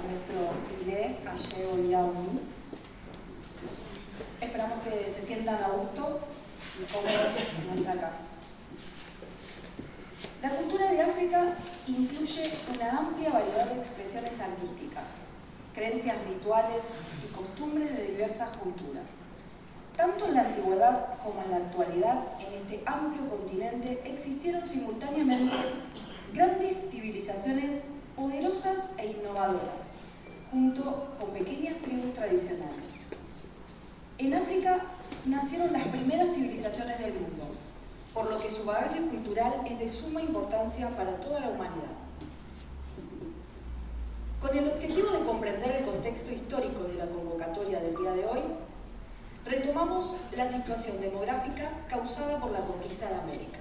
nuestro ILE, Ayeo Irauni. Esperamos que se sientan a gusto y cómodos en nuestra casa. La cultura de África incluye una amplia variedad de expresiones artísticas, creencias rituales y costumbres de diversas culturas. Tanto en la antigüedad como en la actualidad, en este amplio continente existieron simultáneamente grandes civilizaciones poderosas e innovadoras, junto con pequeñas tribus tradicionales. En África nacieron las primeras civilizaciones del mundo, por lo que su bagaje cultural es de suma importancia para toda la humanidad. Con el objetivo de comprender el contexto histórico de la convocatoria del día de hoy, retomamos la situación demográfica causada por la conquista de América.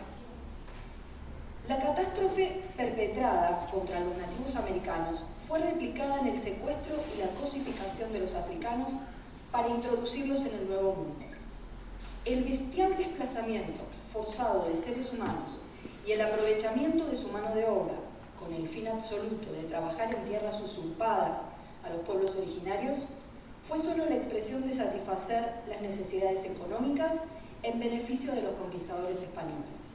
La catástrofe perpetrada contra los nativos americanos fue replicada en el secuestro y la cosificación de los africanos para introducirlos en el Nuevo Mundo. El bestial desplazamiento forzado de seres humanos y el aprovechamiento de su mano de obra, con el fin absoluto de trabajar en tierras usurpadas a los pueblos originarios, fue solo la expresión de satisfacer las necesidades económicas en beneficio de los conquistadores españoles.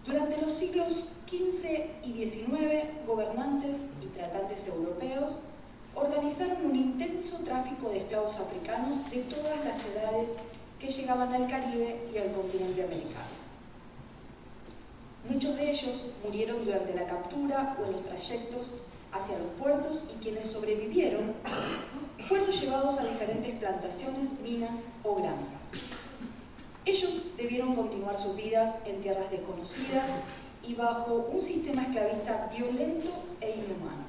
Durante los siglos XV y XIX, gobernantes y tratantes europeos organizaron un intenso tráfico de esclavos africanos de todas las edades que llegaban al Caribe y al continente americano. Muchos de ellos murieron durante la captura o en los trayectos hacia los puertos, y quienes sobrevivieron fueron llevados a diferentes plantaciones, minas o granjas. Ellos debieron continuar sus vidas en tierras desconocidas y bajo un sistema esclavista violento e inhumano.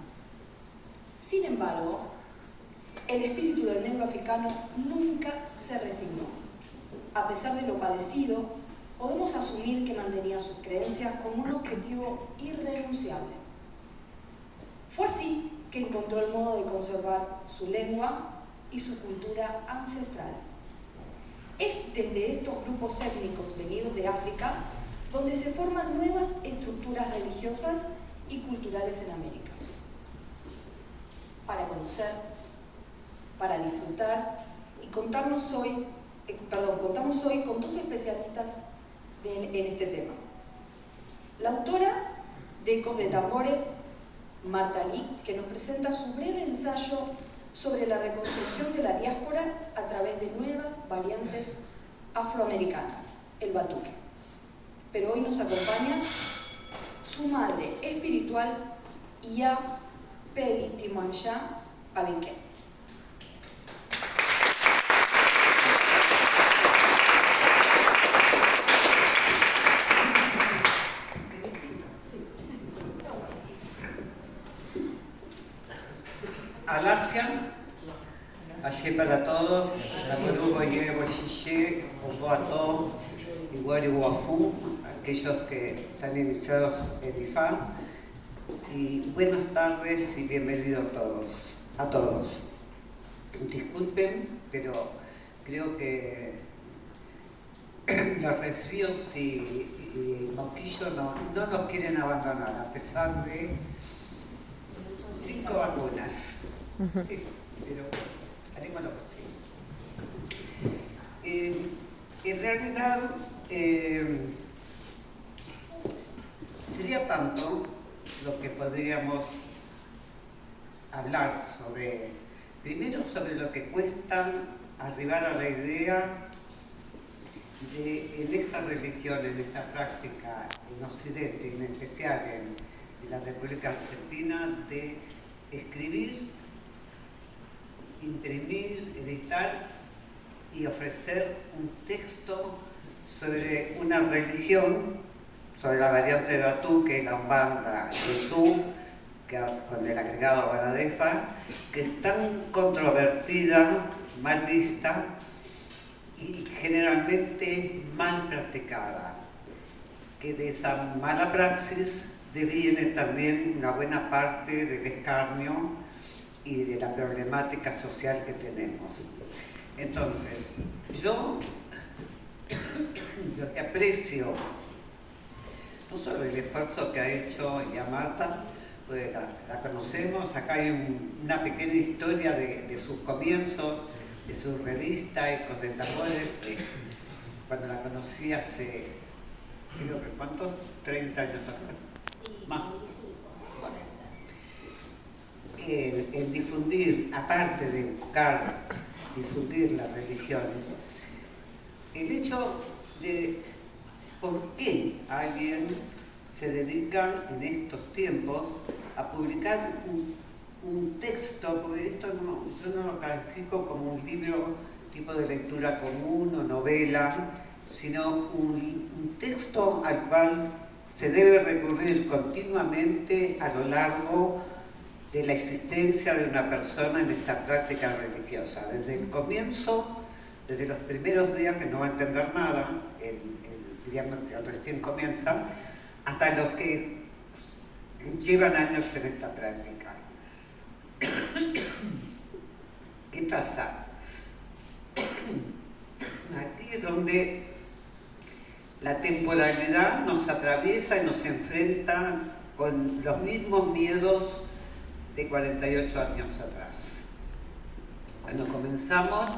Sin embargo, el espíritu del negro africano nunca se resignó. A pesar de lo padecido, podemos asumir que mantenía sus creencias como un objetivo irrenunciable. Fue así que encontró el modo de conservar su lengua y su cultura ancestral. Es desde estos grupos étnicos venidos de África donde se forman nuevas estructuras religiosas y culturales en América. Para conocer, para disfrutar y contamos hoy con dos especialistas en este tema. La autora de Ecos de Tambores, Marta Lee, que nos presenta su breve ensayo sobre la reconstrucción de la diáspora a través de nuevas variantes afroamericanas, el batuque. Pero hoy nos acompaña su madre espiritual, Iya Peggy Timoansha Abiké. Alasia, Aye para todos, la Coruba Yebo Xixi, Oboato, Iguari Guafú, aquellos que están iniciados en IFA, y buenas tardes y bienvenidos a todos. Disculpen, pero creo que los resfríos y moquillos no nos quieren abandonar, a pesar de 5 vacunas. Sí, pero haremos lo posible. En realidad, sería tanto lo que podríamos hablar sobre, primero sobre lo que cuesta arribar a la idea de, en esta religión, en esta práctica en Occidente, en especial en la República Argentina, de escribir, imprimir, editar y ofrecer un texto sobre una religión, sobre la variante de Batuque, la Umbanda, Yeshú, con el agregado Banadefa, que es tan controvertida, mal vista y generalmente mal practicada, que de esa mala praxis deviene también una buena parte del escarnio y de la problemática social que tenemos. Entonces, yo lo que aprecio, no solo el esfuerzo que ha hecho ya Marta, Bueno, la conocemos, acá hay una pequeña historia de sus comienzos, de su revista Ecos de Tambores, cuando la conocí hace, creo que ¿cuántos? 30 años atrás. Más. En difundir, aparte de buscar difundir la religión, el hecho de por qué alguien se dedica en estos tiempos a publicar un texto, porque esto yo no lo califico como un libro tipo de lectura común o novela, sino un texto al cual se debe recurrir continuamente a lo largo de la existencia de una persona en esta práctica religiosa. Desde el comienzo, desde los primeros días que no va a entender nada, digamos que recién comienza, hasta los que llevan años en esta práctica. ¿Qué pasa? Aquí es donde la temporalidad nos atraviesa y nos enfrenta con los mismos miedos de 48 años atrás. Cuando comenzamos,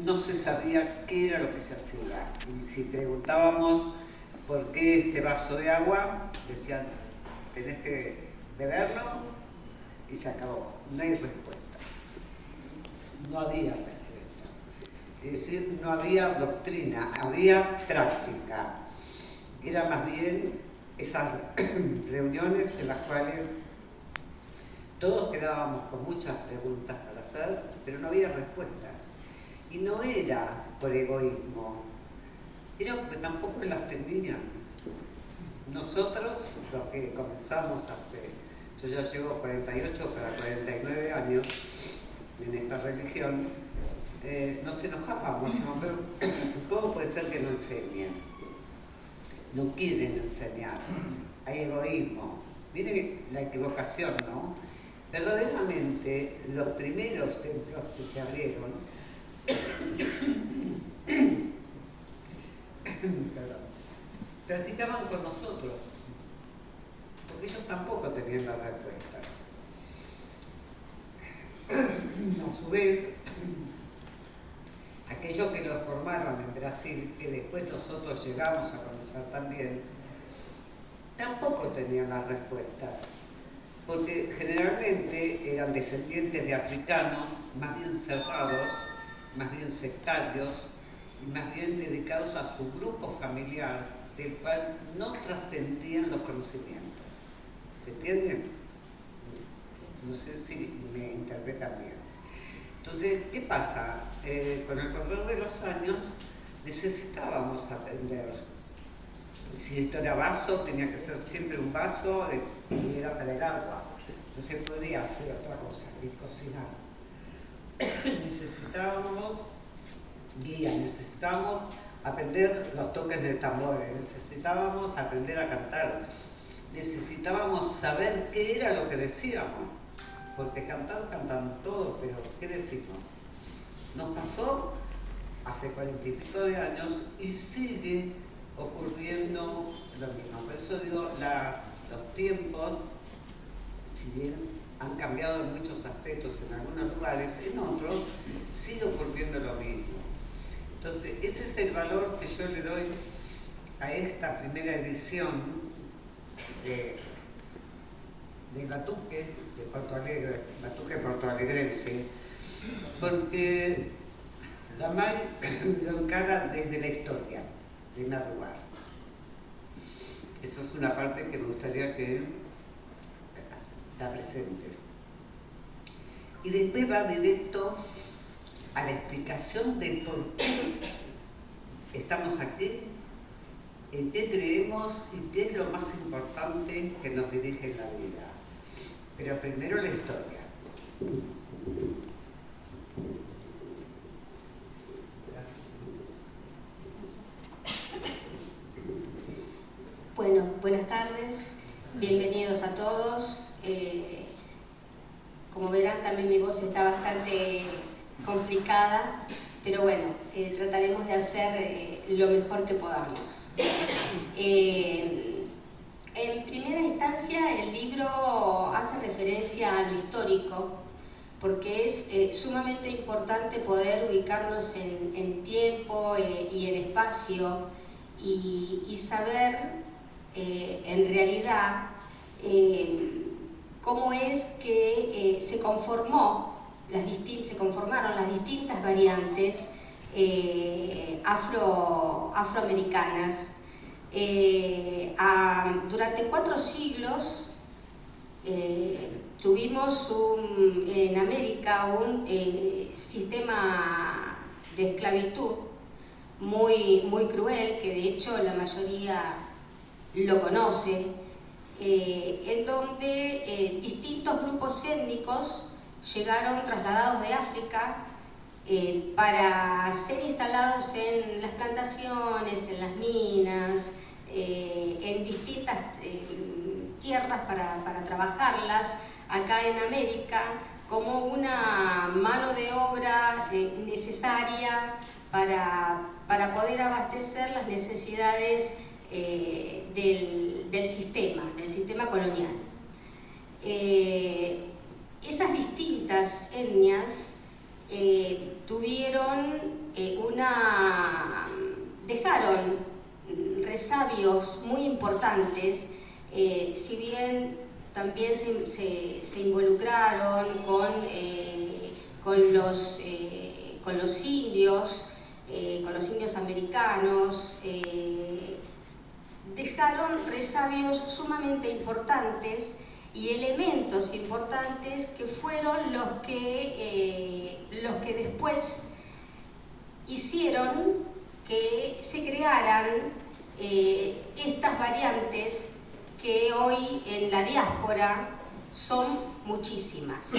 no se sabía qué era lo que se hacía. Y si preguntábamos por qué este vaso de agua, decían, tenés que beberlo y se acabó. No hay respuestas. No había respuestas. Es decir, no había doctrina, había práctica. Era más bien esas reuniones en las cuales todos quedábamos con muchas preguntas para hacer, pero no había respuestas. Y no era por egoísmo, era porque tampoco las tenían. Nosotros, los que comenzamos yo ya llevo 48 para 49 años en esta religión, nos enojábamos, decíamos, pero ¿cómo puede ser que no enseñen? No quieren enseñar, hay egoísmo. Miren la equivocación, ¿no? Verdaderamente, los primeros templos que se abrieron, practicaban con nosotros, porque ellos tampoco tenían las respuestas. A su vez, aquellos que los formaron en Brasil, que después nosotros llegamos a conocer también, tampoco tenían las respuestas, porque generalmente eran descendientes de africanos, más bien cerrados, más bien sectarios, y más bien dedicados a su grupo familiar, del cual no trascendían los conocimientos. ¿Se entienden? No sé si me interpretan bien. Entonces, ¿qué pasa? Con el correr de los años necesitábamos aprender. Si esto era vaso, tenía que ser siempre un vaso y era para el agua. No se podía hacer otra cosa, ni cocinar. Necesitábamos guía, necesitábamos aprender los toques de tambores, necesitábamos aprender a cantar, necesitábamos saber qué era lo que decíamos. Porque cantamos todos, pero ¿qué decimos? Nos pasó hace 40 y pico de años y sigue ocurriendo lo mismo. Por eso digo, los tiempos, si bien han cambiado en muchos aspectos en algunos lugares, en otros sigue ocurriendo lo mismo. Entonces, ese es el valor que yo le doy a esta primera edición de Batuque, de Porto Alegre, Batuque portoalegrense, porque la MAI lo encara desde la historia, en primer lugar. Esa es una parte que me gustaría que la presentes. Y después va directo a la explicación de por qué estamos aquí, en qué creemos y qué es lo más importante que nos dirige en la vida. Pero primero la historia. Bueno, buenas tardes, bienvenidos a todos. Como verán, también mi voz está bastante complicada, pero bueno, trataremos de hacer lo mejor que podamos. En primera instancia, el libro hace referencia a lo histórico, porque es sumamente importante poder ubicarnos en tiempo y en espacio y saber en realidad cómo es que se conformaron las distintas variantes afroamericanas. Durante 4 siglos tuvimos en América un sistema de esclavitud muy cruel, que de hecho la mayoría lo conoce, en donde distintos grupos étnicos llegaron trasladados de África para ser instalados en las plantaciones, en las minas, en distintas tierras para trabajarlas acá en América, como una mano de obra necesaria para poder abastecer las necesidades del sistema colonial. Esas distintas etnias dejaron resabios muy importantes, si bien también se involucraron con los indios americanos, dejaron resabios sumamente importantes y elementos importantes que fueron los que después hicieron que se crearan estas variantes que hoy en la diáspora son muchísimas.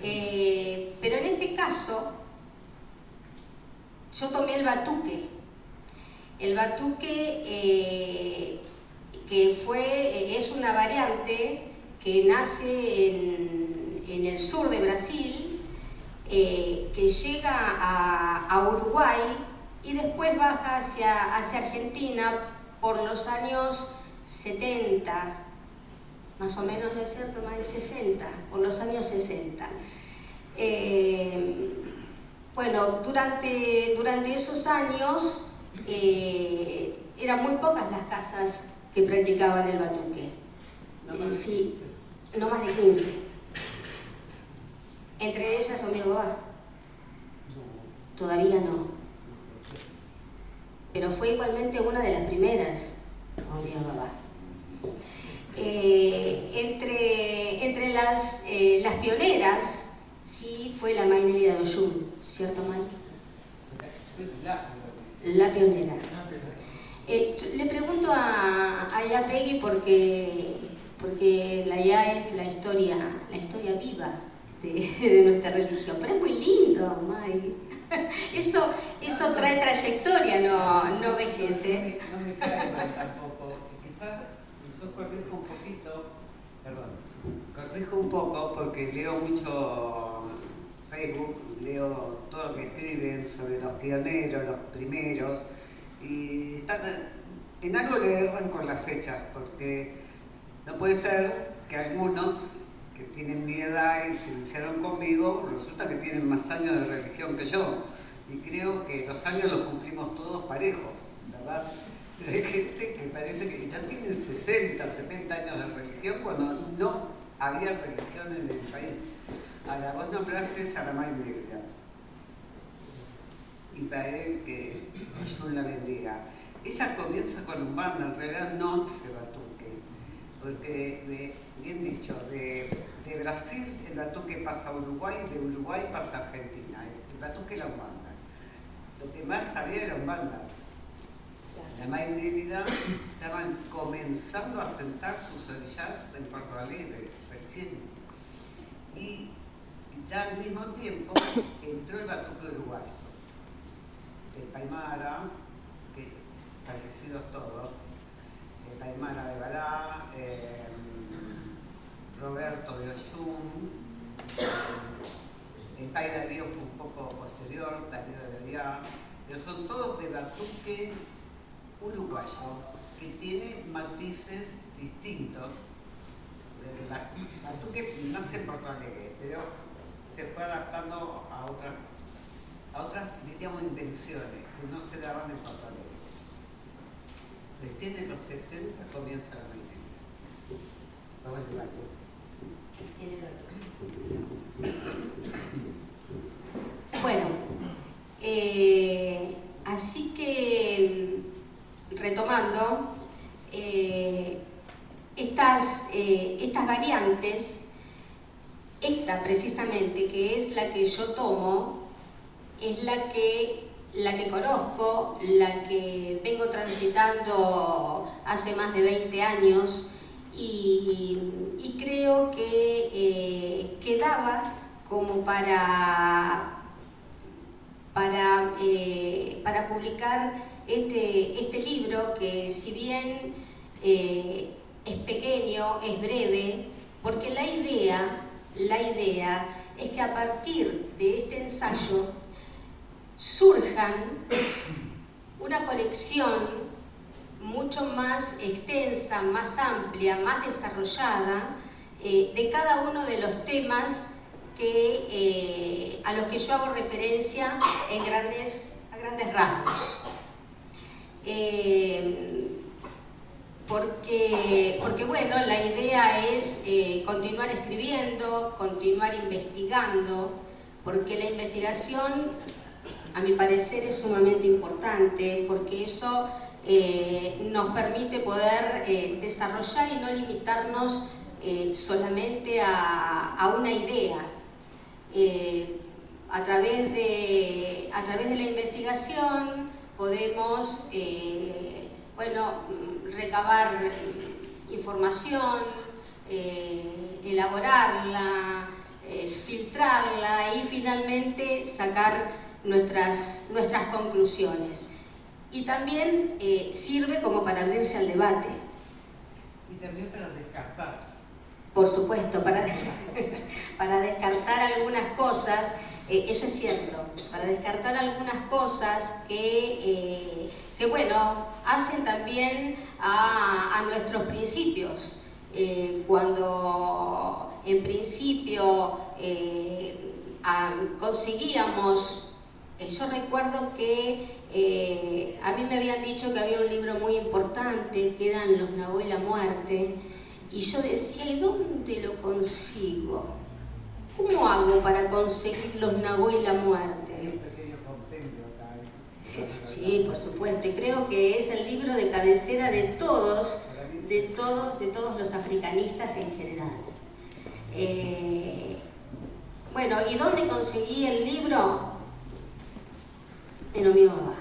Pero en este caso yo tomé el batuque. El batuque que es una variante que nace en el sur de Brasil, que llega a Uruguay y después baja hacia Argentina por los años 70, más o menos, ¿no es cierto? Más de 60, por los años 60. Bueno, durante esos años eran muy pocas las casas que practicaban el batuque. Sí, no más de 15. Entre ellas Omiababa. Todavía no. Pero fue igualmente una de las primeras, Omiababa. Entre las pioneras, sí, fue la Mainelida de Oyún, ¿cierto, May? La pionera. Le pregunto a Yapegui porque la Ya es la historia viva de nuestra religión. Pero es muy lindo, May. Eso trae trayectoria, no vejece. No me cae mal tampoco. Quizás yo corrijo un poco porque leo mucho Facebook, leo todo lo que escriben sobre los pioneros, los primeros, y en algo le erran con las fechas, porque no puede ser que algunos que tienen mi edad y se iniciaron conmigo, resulta que tienen más años de religión que yo. Y creo que los años los cumplimos todos parejos, ¿verdad? Hay gente que parece que ya tienen 60, 70 años de religión cuando no había religión en el país. Ahora, vos nombraste a la Mainelida. Y para él que Dios la bendiga. Ella comienza con un banda, en realidad no se batuque, porque, bien dicho, de Brasil el batuque pasa a Uruguay, de Uruguay pasa a Argentina. El batuque era un banda. Lo que más sabía era un banda. La Mainelida estaban comenzando a sentar sus orillas en Puerto Alegre, recién. Y ya al mismo tiempo entró el batuque uruguayo. El Paimara, que fallecidos todos, el Paimara de Balá, Roberto de Oyún, el Pai Darío fue un poco posterior, Darío de Leriá, pero son todos de batuque uruguayo, que tiene matices distintos. La Tuque nace en Porto Alegre, pero se fue adaptando a otras, diríamos, invenciones que no se daban en Porto Alegre. Recién en los 70 comienza la mañana. Vamos a llevarlo. Bueno, así que retomando, estas variantes, esta precisamente, que es la que yo tomo, es la que conozco, la que vengo transitando hace más de 20 años y creo que daba como para publicar este libro, que si bien es pequeño, es breve, porque la idea es que a partir de este ensayo surjan una colección mucho más extensa, más amplia, más desarrollada de cada uno de los temas a los que yo hago referencia a grandes rasgos. Porque bueno, la idea es continuar escribiendo, continuar investigando, porque la investigación, a mi parecer, es sumamente importante, porque eso nos permite poder desarrollar y no limitarnos solamente a una idea. A través de la investigación podemos recabar información, elaborarla, filtrarla y finalmente sacar nuestras conclusiones. Y también sirve como para abrirse al debate. Y también para descartar. Por supuesto, para descartar algunas cosas, eso es cierto, para descartar algunas cosas que hacen también a nuestros principios. Cuando en principio conseguíamos, yo recuerdo que a mí me habían dicho que había un libro muy importante que eran Los Naboo y la muerte, y yo decía, ¿y dónde lo consigo? ¿Cómo hago para conseguir Los Naboo y la muerte? Hay un pequeño compendio acá. Sí, por supuesto, y creo que es el libro de cabecera de todos los africanistas en general. Bueno, ¿y dónde conseguí el libro? En Omiobaba.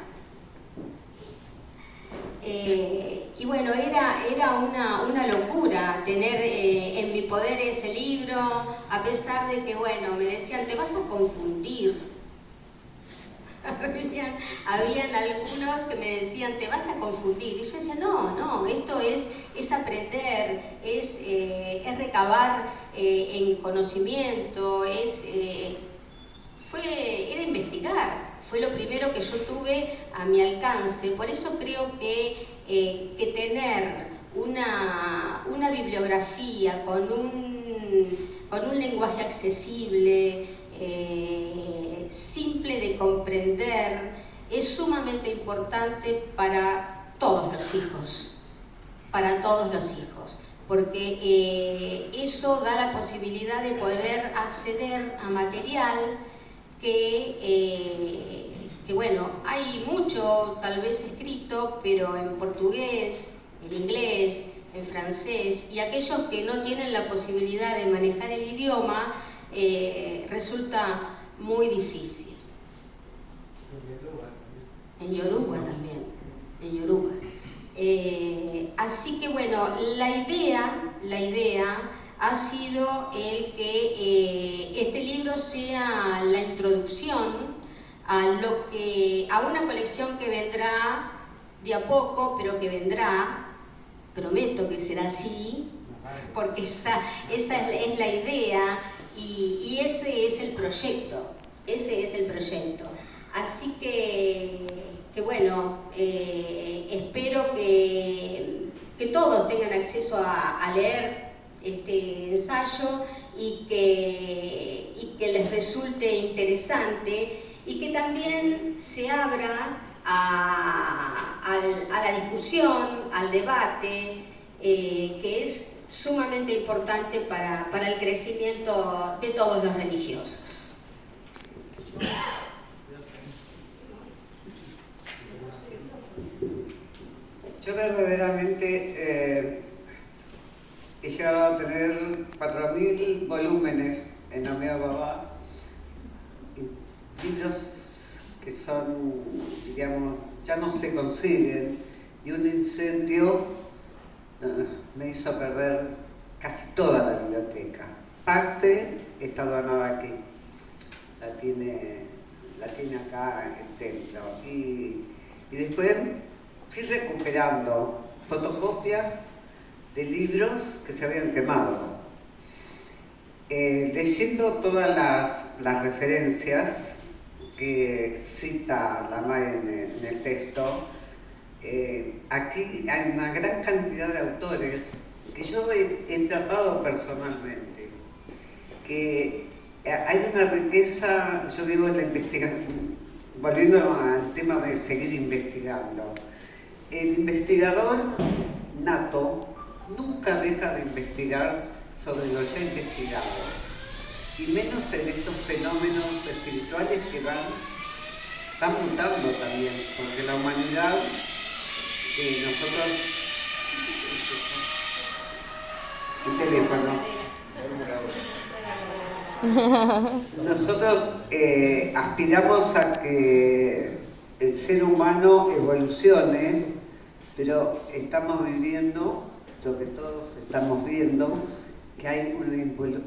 Y bueno, era una locura tener en mi poder ese libro, a pesar de que, bueno, me decían, te vas a confundir. Habían algunos que me decían, te vas a confundir. Y yo decía, no, esto es aprender, es recabar en conocimiento, era investigar. Fue lo primero que yo tuve a mi alcance. Por eso creo que tener una bibliografía con un lenguaje accesible, simple de comprender, es sumamente importante para todos los hijos. Porque eso da la posibilidad de poder acceder a material que bueno, hay mucho tal vez escrito, pero en portugués, en inglés, en francés, y aquellos que no tienen la posibilidad de manejar el idioma, resulta muy difícil. En Yoruba también, en Yoruba. Así que bueno, la idea ha sido el que este libro sea la introducción a una colección que vendrá de a poco, pero que vendrá, prometo que será así, porque esa es la idea y ese es el proyecto, Así que bueno, espero que que todos tengan acceso a leer este ensayo y que les resulte interesante y que también se abra a la discusión, al debate, que es sumamente importante para el crecimiento de todos los religiosos. Yo verdaderamente he llegado a tener 4.000 volúmenes en Ameo Babá, libros que son, digamos, ya no se consiguen, y un incendio me hizo perder casi toda la biblioteca. Parte está donada aquí, la tiene acá en el templo, y después fui recuperando fotocopias de libros que se habían quemado. Leyendo todas las referencias que cita la MAE en el texto, aquí hay una gran cantidad de autores que yo he tratado personalmente, que hay una riqueza, yo digo, en la investigación, volviendo al tema de seguir investigando. El investigador nato nunca deja de investigar sobre lo ya investigado, y menos en estos fenómenos espirituales que van mutando también, porque la humanidad, nosotros aspiramos a que el ser humano evolucione, pero estamos viviendo lo que todos estamos viendo, que hay una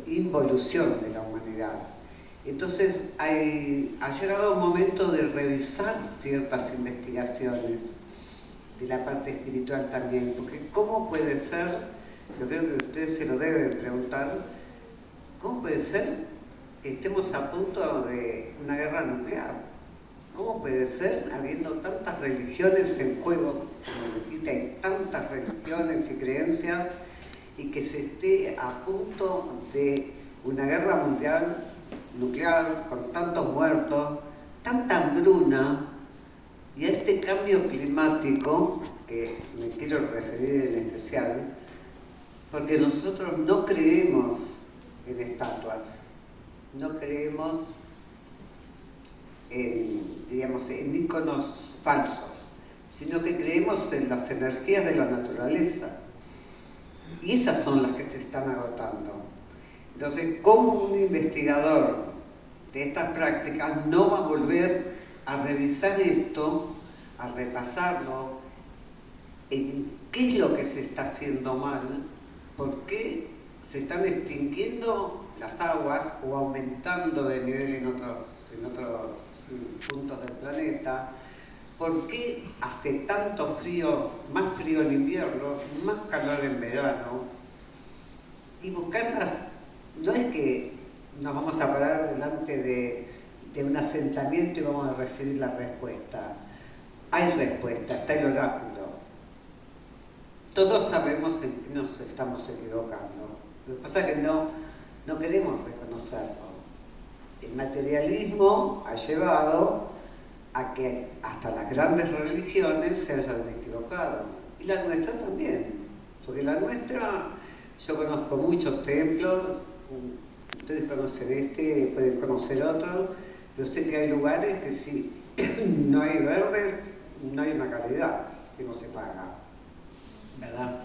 involución de la humanidad. Entonces ha llegado un momento de revisar ciertas investigaciones de la parte espiritual también, porque ¿cómo puede ser? Yo creo que ustedes se lo deben preguntar, ¿cómo puede ser que estemos a punto de una guerra nuclear? ¿Cómo puede ser, habiendo tantas religiones en juego, como dijiste, hay tantas religiones y creencias, y que se esté a punto de una guerra mundial nuclear con tantos muertos, tanta hambruna, y a este cambio climático, que me quiero referir en especial, porque nosotros no creemos en estatuas, no creemos en íconos falsos, sino que creemos en las energías de la naturaleza, y esas son las que se están agotando. Entonces, ¿cómo un investigador de estas prácticas no va a volver a revisar esto, a repasarlo, en qué es lo que se está haciendo mal, por qué se están extinguiendo las aguas o aumentando de nivel en otros puntos del planeta? ¿Por qué hace tanto frío, más frío en invierno, más calor en verano? Y buscarlas, no es que nos vamos a parar delante de un asentamiento y vamos a recibir la respuesta. Hay respuesta, está el oráculo. Todos sabemos en qué nos estamos equivocando. Lo que pasa es que no queremos reconocerlo. El materialismo ha llevado a que hasta las grandes religiones se hayan equivocado. Y la nuestra también. Porque la nuestra, yo conozco muchos templos, ustedes conocen este, pueden conocer otros, pero sé que hay lugares que si no hay verdes, no hay una calidad, que no se paga, ¿verdad?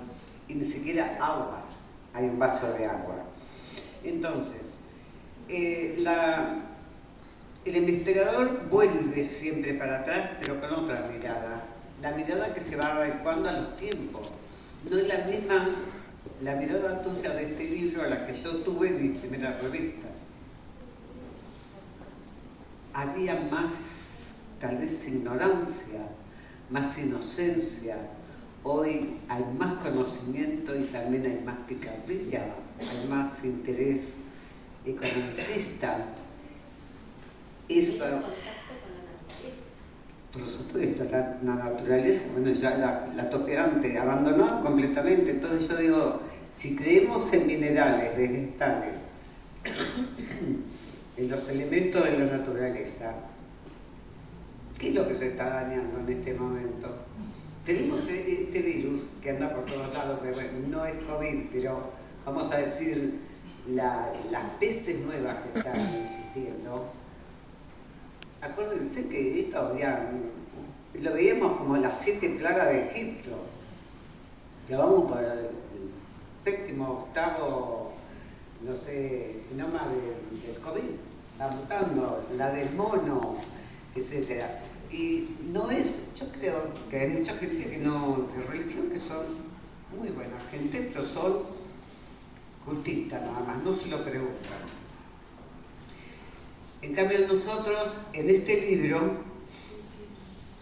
Y ni siquiera agua, hay un vaso de agua. Entonces, el investigador vuelve siempre para atrás, pero con otra mirada. La mirada que se va adecuando a los tiempos. No es la misma la mirada tuya de este libro a la que yo tuve en mi primera revista. Había más, tal vez, ignorancia, más inocencia. Hoy hay más conocimiento y también hay más picardía, hay más interés economicista. Eso, Por supuesto, la naturaleza, bueno, ya la toqué antes, abandonada completamente. Entonces yo digo, si creemos en minerales, vegetales, en los elementos de la naturaleza, ¿qué es lo que se está dañando en este momento? Tenemos este virus que anda por todos lados, que bueno, no es COVID, pero vamos a decir, las pestes nuevas que están existiendo. Acuérdense que esto lo veíamos como las 7 plagas de Egipto. Ya vamos para el 7º, 8º, no sé, genoma del COVID. Va mutando, la del mono, etc. Y no es, yo creo que hay mucha gente que no, de religión, que son muy buena gente, pero son cultistas nada más, no se lo preguntan. En cambio nosotros, en este libro,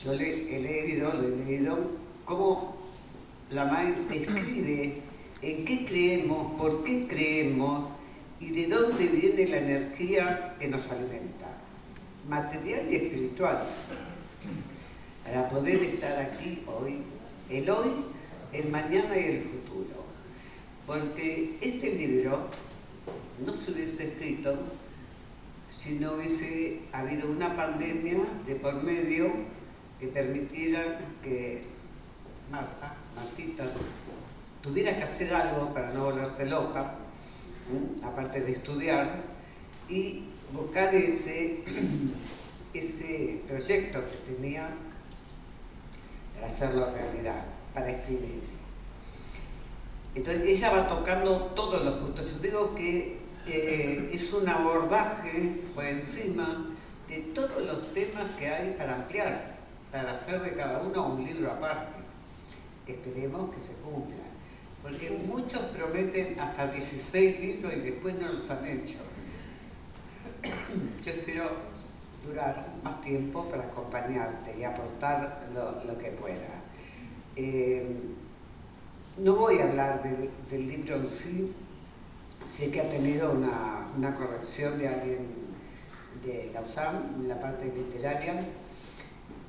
yo he leído cómo la madre describe en qué creemos, por qué creemos y de dónde viene la energía que nos alimenta, material y espiritual, para poder estar aquí hoy, el mañana y el futuro. Porque este libro no se hubiese escrito si no hubiese habido una pandemia de por medio que permitiera que Martita, tuviera que hacer algo para no volverse loca, aparte de estudiar, y buscar ese proyecto que tenía para hacerlo realidad, para escribir. Entonces ella va tocando todos los puntos. Yo digo que es un abordaje por encima de todos los temas que hay para ampliar, para hacer de cada uno un libro aparte, que esperemos que se cumpla. Porque muchos prometen hasta 16 libros y después no los han hecho. Yo espero durar más tiempo para acompañarte y aportar lo que pueda. No voy a hablar del libro en sí. Sé que ha tenido una corrección de alguien de la USAM en la parte literaria.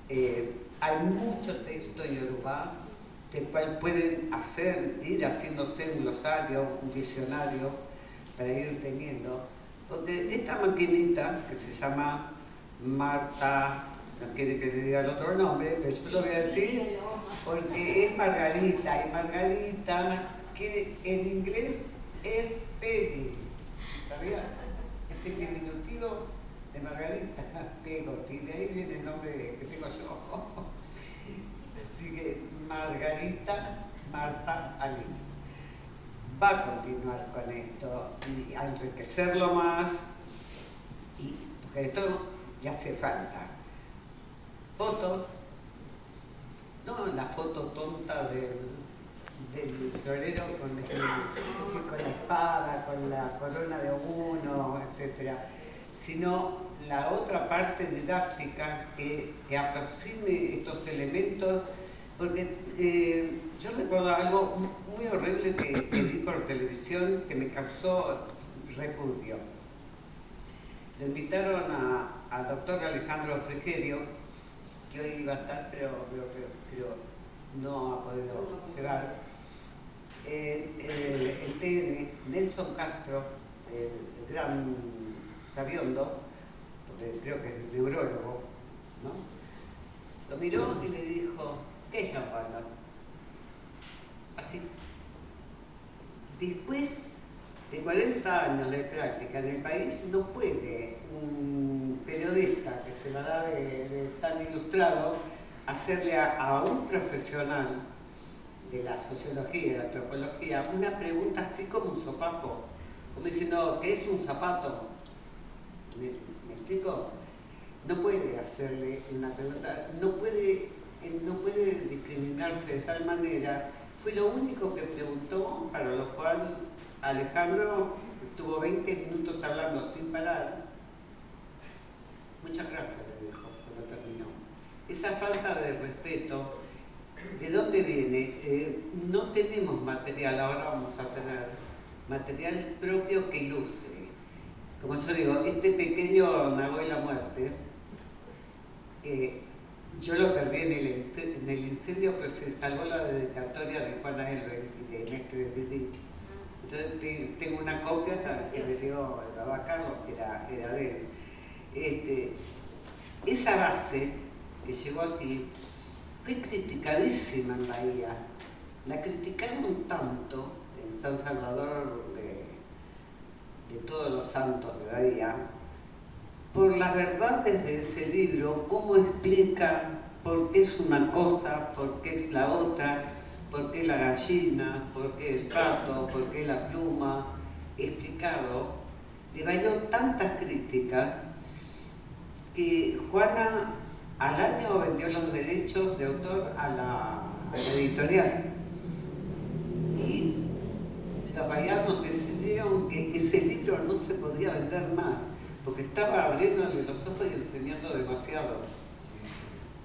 Hay mucho texto en Yoruba del cual pueden ir haciéndose un glosario, un diccionario para ir teniendo. Porque esta maquinita que se llama Marta, no quiere que le diga el otro nombre, pero yo lo voy a decir porque es Margarita, y Margarita, que en inglés es Peggy, ¿sabía? Es el diminutivo de Margarita, Peggy, de ahí viene el nombre que tengo yo. Así que Margarita Marta Aline va a continuar con esto y a enriquecerlo más, porque esto ya hace falta. Fotos, no la foto tonta del florero con la espada, con la corona de uno, etc., sino la otra parte didáctica que aproxime estos elementos, porque yo recuerdo algo muy horrible que vi por televisión que me causó repudio. Le invitaron al doctor Alejandro Frigerio, que hoy iba a estar, pero creo no ha podido llegar. El TN, Nelson Castro, el gran sabiondo, porque creo que es neurólogo, ¿no? Lo miró y le dijo, ¿qué es la banda? Así. Después de 40 años de práctica en el país, no puede un periodista que se la da de tan ilustrado hacerle a un profesional de la sociología y de la antropología una pregunta así como un sopapo, como diciendo, ¿qué es un zapato? ¿Me explico? No puede hacerle una pregunta, no puede discriminarse de tal manera. Fue lo único que preguntó, para lo cual Alejandro estuvo 20 minutos hablando sin parar. Muchas gracias, le dijo cuando terminó. Esa falta de respeto, ¿de dónde viene? No tenemos material, ahora vamos a tener material propio que ilustre. Como yo digo, este pequeño Nagoy la muerte Yo lo perdí en el incendio, pero se salvó la dedicatoria de Juana Elbel y de Néstor de Tití. Entonces tengo una copia que me dio el papá Carlos, que era de él. Esa base que llegó aquí fue criticadísima en Bahía. La criticaron tanto en San Salvador de todos los santos de Bahía, por las verdades de ese libro, cómo explica por qué es una cosa, por qué es la otra, por qué la gallina, por qué el pato, por qué la pluma, explicado. Le valió tantas críticas que Juana al año vendió los derechos de autor a la editorial. Y los bahianos decidieron que ese libro no se podía vender más, porque estaba abriéndole los ojos y enseñando demasiado.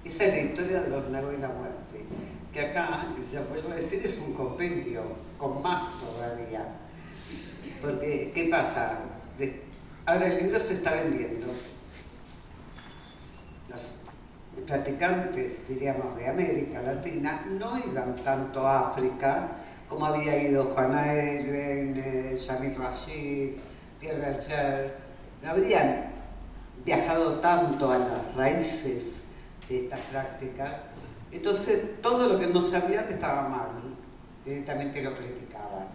Esa es la historia de los Lagos y la Muerte, que acá, ya vuelvo a decir, es un compendio, con más todavía. Porque, ¿qué pasa? Ahora el libro se está vendiendo. Los practicantes, diríamos, de América Latina no iban tanto a África como había ido Juana Elben, Jamil Rashid, Pierre Berger. No habrían viajado tanto a las raíces de estas prácticas. Entonces, todo lo que no sabían estaba mal, directamente lo criticaban.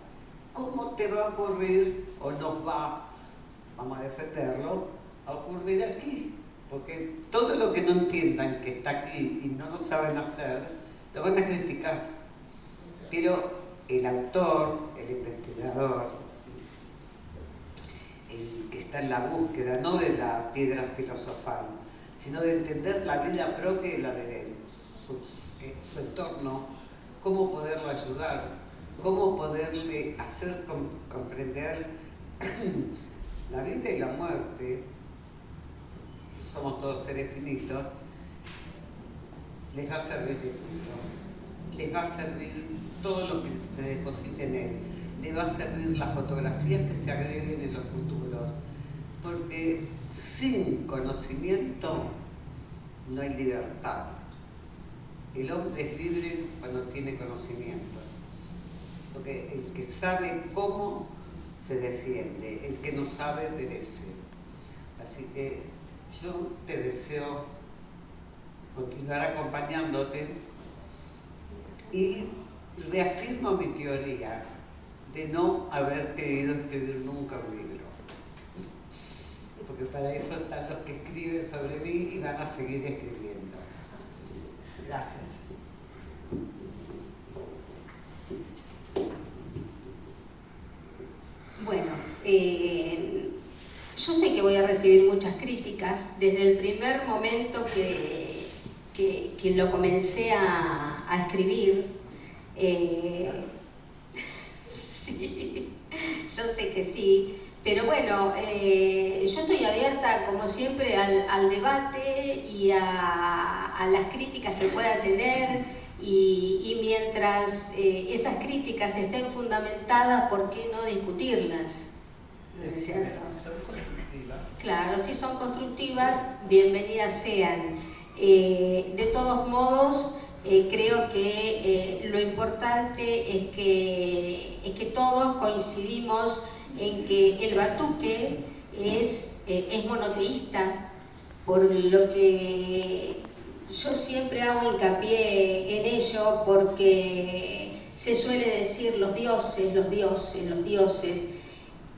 ¿Cómo te va a ocurrir, o nos va, vamos a defenderlo, a ocurrir aquí? Porque todo lo que no entiendan que está aquí y no lo saben hacer, lo van a criticar. Pero el autor, el investigador, el que está en la búsqueda, no de la piedra filosofal, sino de entender la vida propia y la de su entorno, cómo poderlo ayudar, cómo poderle hacer comprender la vida y la muerte. Somos todos seres finitos. Les va a servir el libro, les va a servir todo lo que se deposite en él, les va a servir las fotografías que se agreguen en los futuros, porque sin conocimiento no hay libertad. El hombre es libre cuando tiene conocimiento, porque el que sabe cómo se defiende, el que no sabe perece. Así que yo te deseo continuar acompañándote y reafirmo mi teoría de no haber querido escribir nunca un libro, porque para eso están los que escriben sobre mí y van a seguir escribiendo. Gracias. Bueno, yo sé que voy a recibir muchas críticas desde el primer momento que lo comencé a escribir. Sí, yo sé que sí, pero bueno, yo estoy abierta como siempre al debate y a las críticas que pueda tener, y mientras esas críticas estén fundamentadas, ¿por qué no discutirlas? ¿No es cierto? Claro, si son constructivas, bienvenidas sean. De todos modos, creo que lo importante es que todos coincidimos en que el batuque es monoteísta, por lo que yo siempre hago hincapié en ello, porque se suele decir los dioses, los dioses, los dioses,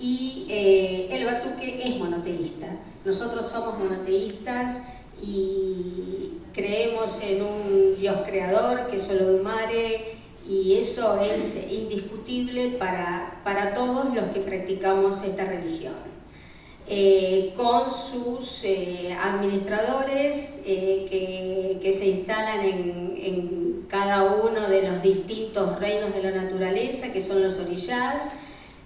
y el batuque es monoteísta. Nosotros somos monoteístas y creemos en un Dios creador, que es Olodumare, y eso es indiscutible para todos los que practicamos esta religión. Con sus administradores que se instalan en cada uno de los distintos reinos de la naturaleza, que son los orishas,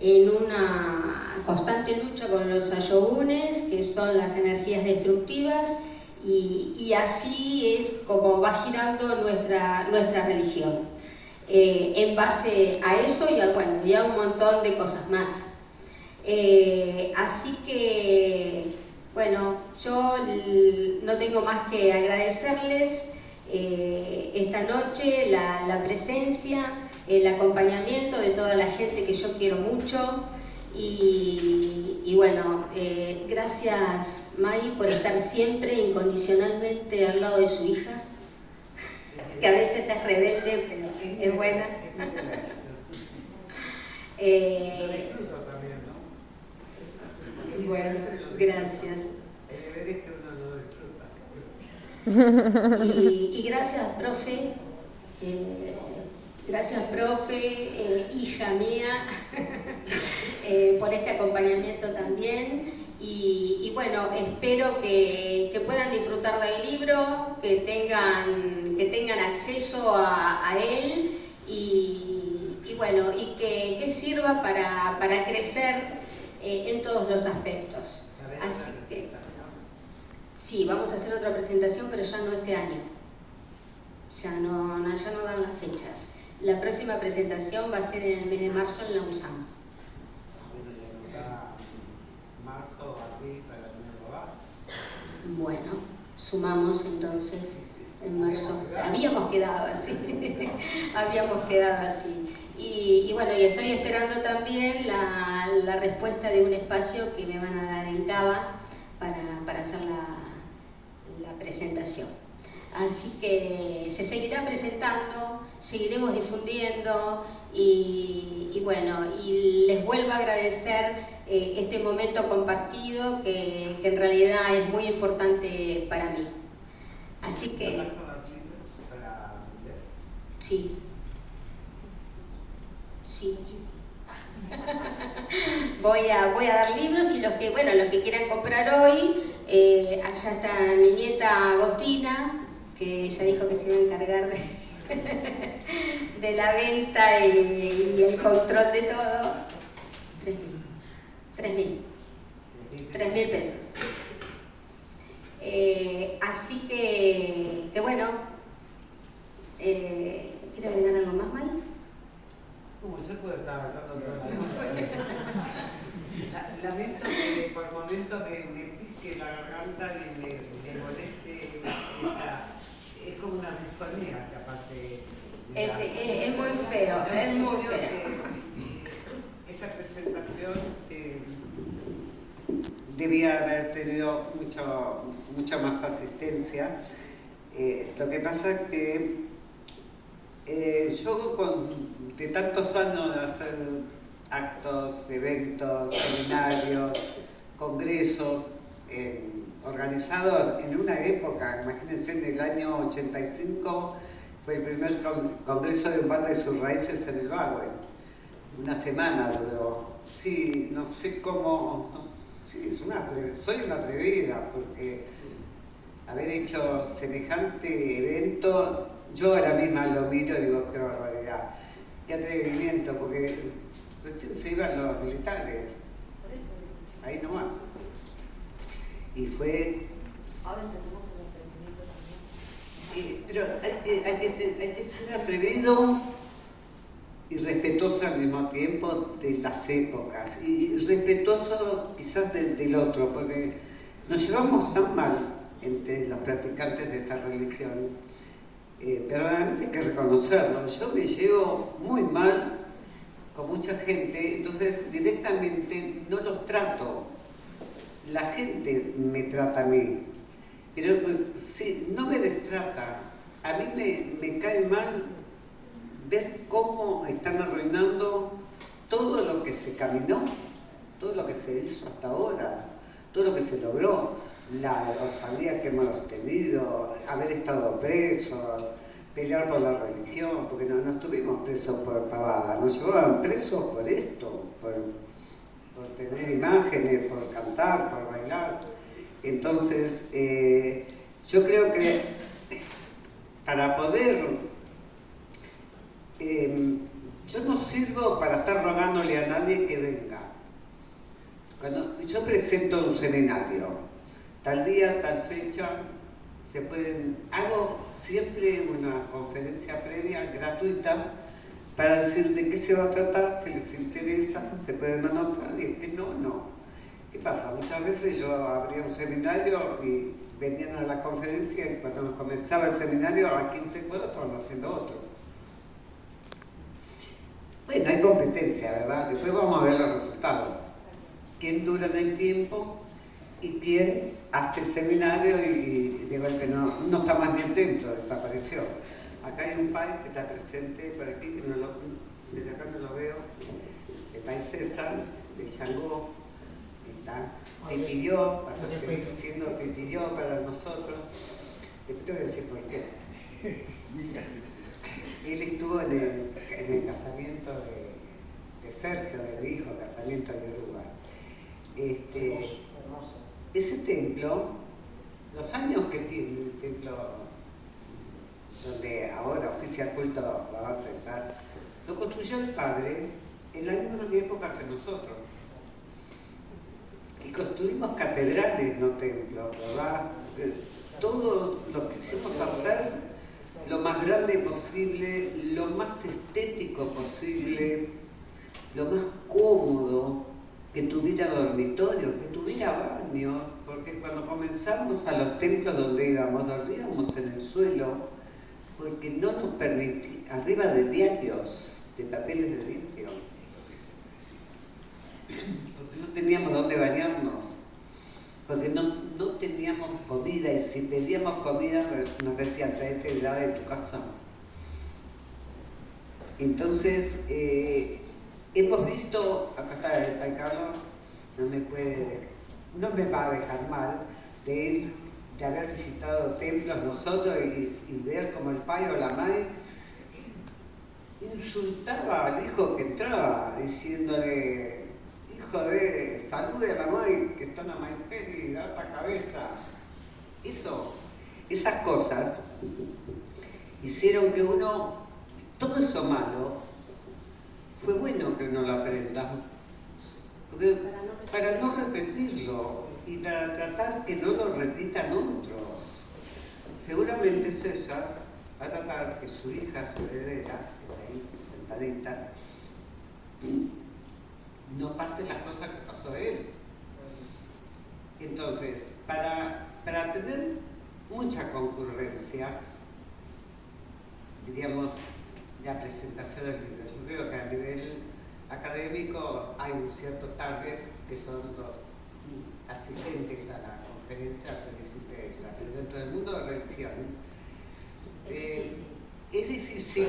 en una constante lucha con los ayogunes, que son las energías destructivas, y así es como va girando nuestra religión. En base a eso y a un montón de cosas más. Así que, bueno, yo no tengo más que agradecerles esta noche la presencia, el acompañamiento de toda la gente que yo quiero mucho. Y bueno, gracias May por estar siempre incondicionalmente al lado de su hija, que a veces es rebelde, pero es buena. Bueno, gracias. Y gracias, profe. Gracias, profe, hija mía, por este acompañamiento también. Y bueno, espero que puedan disfrutar del libro, que tengan acceso a él y bueno, y que sirva para crecer en todos los aspectos. Así que sí, vamos a hacer otra presentación, pero ya no este año. Ya no dan las fechas. La próxima presentación va a ser en el mes de marzo en la USAM. Bueno, sumamos entonces en marzo. Habíamos quedado así. Y bueno, y estoy esperando también la respuesta de un espacio que me van a dar en Cava para hacer la presentación. Así que se seguirá presentando, seguiremos difundiendo y bueno, y les vuelvo a agradecer este momento compartido que en realidad es muy importante para mí. Así que... Sí. Sí. Voy a dar libros y los que quieran comprar hoy, allá está mi nieta Agostina, que ella dijo que se iba a encargar de la venta y el control de todo. 3.000 pesos. Así que bueno, ¿quiere agregar algo más, May? Se puede estar hablando toda la noche. Lamento que por momentos me pique la garganta y me moleste. Es como una disfonía que aparte... Es muy feo, es muy feo. Esta presentación debía haber tenido mucha más asistencia. Lo que pasa es que yo de tantos años de hacer actos, eventos, seminarios, congresos, organizados en una época, imagínense, en el año 85 fue el primer congreso de Umbanda y sus raíces en el Bagüe. Una semana duró. Sí, no sé cómo... sí, soy una atrevida porque haber hecho semejante evento, yo ahora misma lo miro y digo, qué barbaridad, qué atrevimiento, porque recién se iban los militares. Ahí nomás. Y fue... Ahora entendemos el atrevimiento también. Pero hay que ser atrevido y respetuoso al mismo tiempo de las épocas. Y respetuoso quizás del otro, porque nos llevamos tan mal entre los practicantes de esta religión. Verdaderamente hay que reconocerlo. Yo me llevo muy mal con mucha gente, entonces directamente no los trato. La gente me trata a mí, pero si no me destrata, a mí me cae mal ver cómo están arruinando todo lo que se caminó, todo lo que se hizo hasta ahora, todo lo que se logró, la osadía que hemos tenido, haber estado presos, pelear por la religión, porque no estuvimos presos por pavada, nos llevaban presos por esto, por tener imágenes, por cantar, por bailar. Entonces, yo creo que para poder... yo no sirvo para estar rogándole a nadie que venga. Cuando yo presento un seminario, tal día, tal fecha, hago siempre una conferencia previa gratuita para decir de qué se va a tratar, si les interesa, se pueden anotar, y es que no. ¿Qué pasa? Muchas veces yo abría un seminario y venían a la conferencia y cuando comenzaba el seminario a 15 cuadros estaban haciendo otro. Bueno, hay competencia, ¿verdad? Después vamos a ver los resultados. ¿Quién dura en el tiempo y quién hace seminario y de golpe no está más ni en templo, desapareció? Acá hay un país que está presente por aquí, que desde acá no lo veo, el país César, de Changó, te pidió, vas a seguir siendo te pidió para nosotros. Después te voy a decir por qué. Él estuvo en el casamiento de Sergio, de mi hijo, casamiento de Uruguay. Hermoso. Ese templo, los años que tiene el templo, donde ahora oficia culto Baba César, lo construyó el padre en la misma época que nosotros. Y construimos catedrales, no templos, ¿verdad? Todo lo que quisimos hacer lo más grande posible, lo más estético posible, lo más cómodo, que tuviera dormitorio, que tuviera baño, porque cuando comenzamos a los templos donde íbamos, dormíamos en el suelo, porque no nos permitía, arriba de diarios, de papeles de diario, porque no teníamos dónde bañarnos, porque no teníamos comida, y si pedíamos comida nos decían, traete la de tu casa. Entonces, hemos visto, acá está el Pai Carlos, no me va a dejar mal de haber visitado templos nosotros y ver como el Pai o la Madre insultaba al hijo que entraba, diciéndole, hijo de, salude a la Madre que está en la Maipé y da esta cabeza. Esas cosas hicieron que todo eso malo, fue bueno que uno lo aprenda, porque para no repetirlo y para tratar que no lo repitan otros. Seguramente César va a tratar que su hija, su heredera, que está ahí sentadita, no pase las cosas que pasó él. Entonces, para tener mucha concurrencia, diríamos, la presentación del libro. Yo creo que a nivel académico hay un cierto target que son los asistentes a la conferencia, pero dentro del mundo de religión es difícil.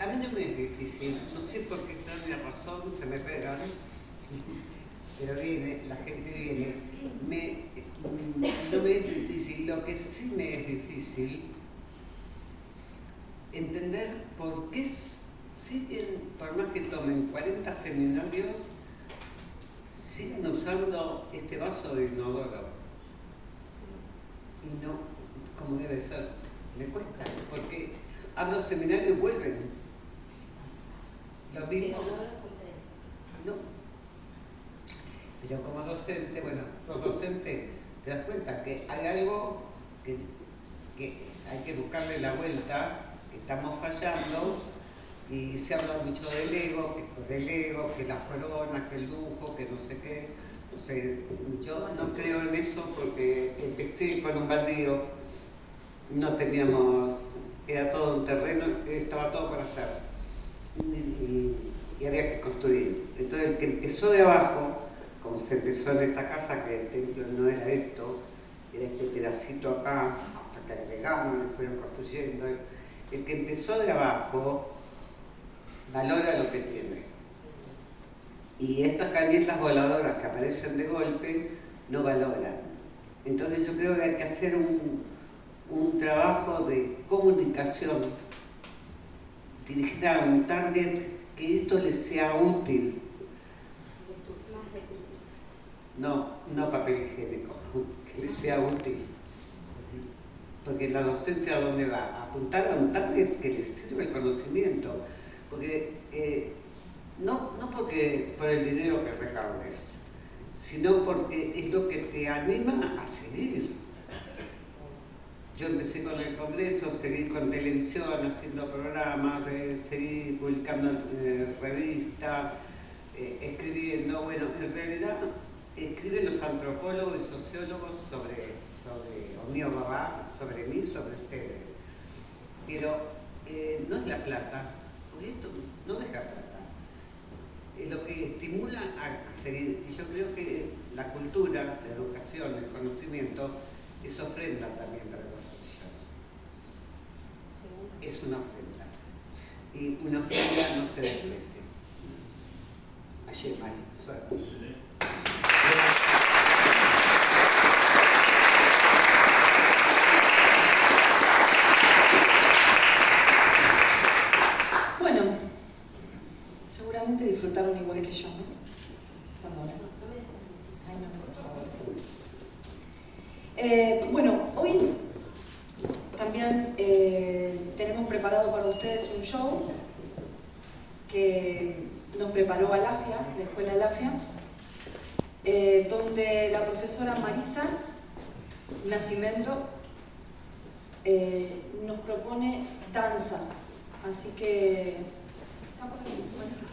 A mí no me es difícil, no sé por qué extraña razón se me pegan, pero viene, la gente viene. No me es difícil, lo que sí me es difícil entender por qué siguen, por más que tomen 40 seminarios, siguen usando este vaso de inodoro. Y no como debe ser. Me cuesta, porque hablo seminario y vuelven. Lo mismo. No. Pero como docente, bueno, sos docente, te das cuenta que hay algo que hay que buscarle la vuelta, que estamos fallando, y se habla mucho del ego, que las coronas, que el lujo, que no sé qué. No sé, yo no creo en eso porque empecé con un baldío, no teníamos, era todo un terreno, estaba todo para hacer. Y había que construir. Entonces el que empezó de abajo, como se empezó en esta casa, que el templo no era esto, era este pedacito acá, hasta que agregaron y fueron construyendo. El que empezó de abajo valora lo que tiene. Y estas cañetas voladoras que aparecen de golpe no valoran. Entonces yo creo que hay que hacer un trabajo de comunicación dirigida a un target que esto les sea útil. No papel higiénico, que les sea útil. Porque la docencia, ¿a dónde va? A apuntar a un target que les sirva el conocimiento. Porque no porque por el dinero que recaudes, sino porque es lo que te anima a seguir. Yo empecé con el Congreso, seguí con televisión, haciendo programas, seguí publicando revistas, escribiendo. Bueno, en realidad escriben los antropólogos y sociólogos sobre Omío Babá, sobre mí, sobre ustedes. Pero no es la plata, porque esto no deja plata. Lo que estimula a seguir, y yo creo que la cultura, la educación, el conocimiento, es ofrenda también para los orillas. Es una ofrenda. Y una ofrenda no se desprecia. Ayer, Mari, suerte. Bueno, seguramente disfrutaron igual que yo, ¿no? Perdón. Ay, no, por favor. Bueno, hoy también tenemos preparado para ustedes un show que nos preparó Alafia, la Escuela Alafia, donde la profesora Marisa Nascimento nos propone danza. Así que... ¿Está por ahí, Marisa?